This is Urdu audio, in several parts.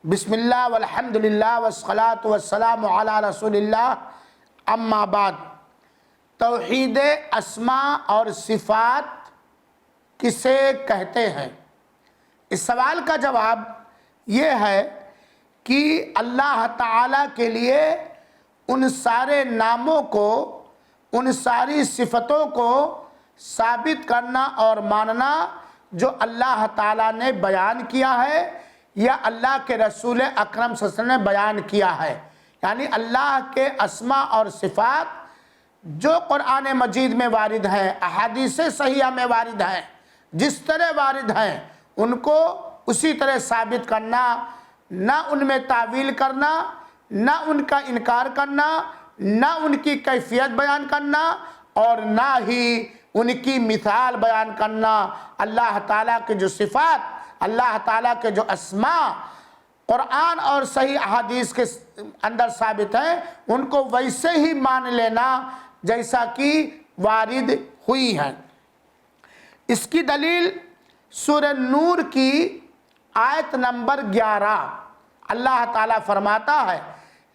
بسم اللہ والحمد للہ والصلاة والسلام علی رسول اللہ، اما بعد۔ توحید اسماء اور صفات کسے کہتے ہیں؟ اس سوال کا جواب یہ ہے کہ اللہ تعالیٰ کے لیے ان سارے ناموں کو، ان ساری صفتوں کو ثابت کرنا اور ماننا جو اللہ تعالیٰ نے بیان کیا ہے یا اللہ کے رسول اکرم صلی اللہ علیہ وسلم نے بیان کیا ہے، یعنی اللہ کے اسماء اور صفات جو قرآن مجید میں وارد ہیں، احادیث صحیحہ میں وارد ہیں، جس طرح وارد ہیں ان کو اسی طرح ثابت کرنا، نہ ان میں تعویل کرنا، نہ ان کا انکار کرنا، نہ ان کی کیفیت بیان کرنا اور نہ ہی ان کی مثال بیان کرنا۔ اللہ تعالیٰ کے جو صفات، اللہ تعالیٰ کے جو اسماء قرآن اور صحیح احادیث کے اندر ثابت ہیں، ان کو ویسے ہی مان لینا جیسا کہ وارد ہوئی ہیں۔ اس کی دلیل سورہ نور کی آیت نمبر 11، اللہ تعالیٰ فرماتا ہے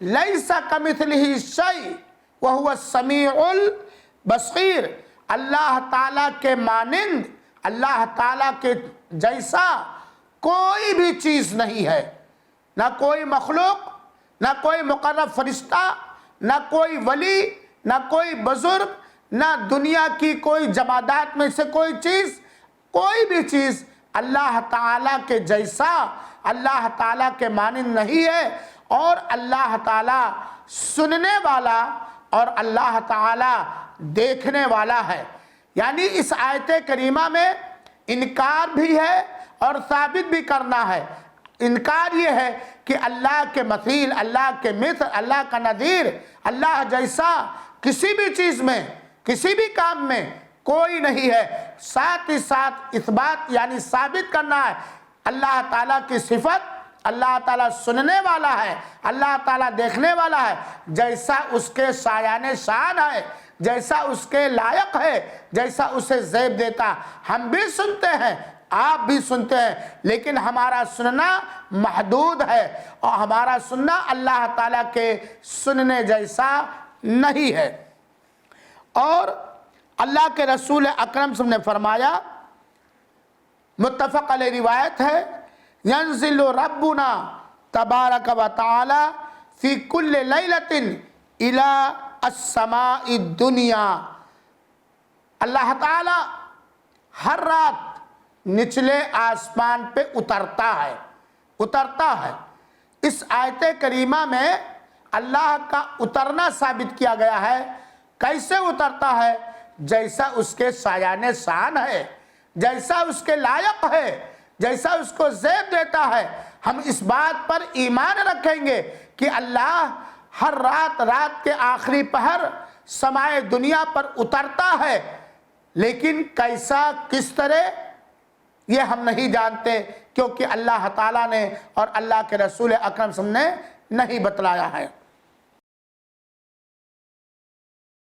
لَيْسَ كَمِثْلِهِ شَيْءٌ وَهُوَ السَّمِيعُ الْبَصِيرُ۔ اللہ تعالیٰ کے مانند، اللہ تعالیٰ کے جیسا کوئی بھی چیز نہیں ہے، نہ کوئی مخلوق، نہ کوئی مقرب فرشتہ، نہ کوئی ولی، نہ کوئی بزرگ، نہ دنیا کی کوئی جمادات میں سے کوئی چیز، کوئی بھی چیز اللہ تعالیٰ کے جیسا، اللہ تعالیٰ کے مانند نہیں ہے۔ اور اللہ تعالیٰ سننے والا اور اللہ تعالیٰ دیکھنے والا ہے۔ یعنی اس آیت کریمہ میں انکار بھی ہے اور ثابت بھی کرنا ہے۔ انکار یہ ہے کہ اللہ کے مثیل، اللہ کے مثل، اللہ کا نظیر، اللہ جیسا کسی بھی چیز میں، کسی بھی کام میں کوئی نہیں ہے۔ ساتھ ہی ساتھ اثبات یعنی ثابت کرنا ہے اللہ تعالیٰ کی صفت، اللہ تعالیٰ سننے والا ہے، اللہ تعالیٰ دیکھنے والا ہے، جیسا اس کے شایان شان ہے، جیسا اس کے لائق ہے، جیسا اسے زیب دیتا۔ ہم بھی سنتے ہیں، آپ بھی سنتے ہیں، لیکن ہمارا سننا محدود ہے اور ہمارا سننا اللہ تعالیٰ کے سننے جیسا نہیں ہے۔ اور اللہ کے رسول اکرم صلی اللہ علیہ وسلم نے فرمایا، متفق علیہ روایت ہے، ينزل ربنا تبارک و تعالی فی کل لیلۃ الی السماء الدنیا۔ اللہ تعالی ہر رات نچلے آسمان پہ اترتا ہے۔ اس آیت کریمہ میں اللہ کا اترنا ثابت کیا گیا ہے۔ کیسے اترتا ہے؟ جیسا اس کے شایان شان ہے، جیسا اس کے لائق ہے، جیسا اس کو زیب دیتا ہے۔ ہم اس بات پر ایمان رکھیں گے کہ اللہ ہر رات کے آخری پہر سمائے دنیا پر اترتا ہے، لیکن کیسا، کس طرح، یہ ہم نہیں جانتے، کیونکہ اللہ تعالیٰ نے اور اللہ کے رسول اکرم صلی اللہ علیہ وسلم نے نہیں بتلایا ہے۔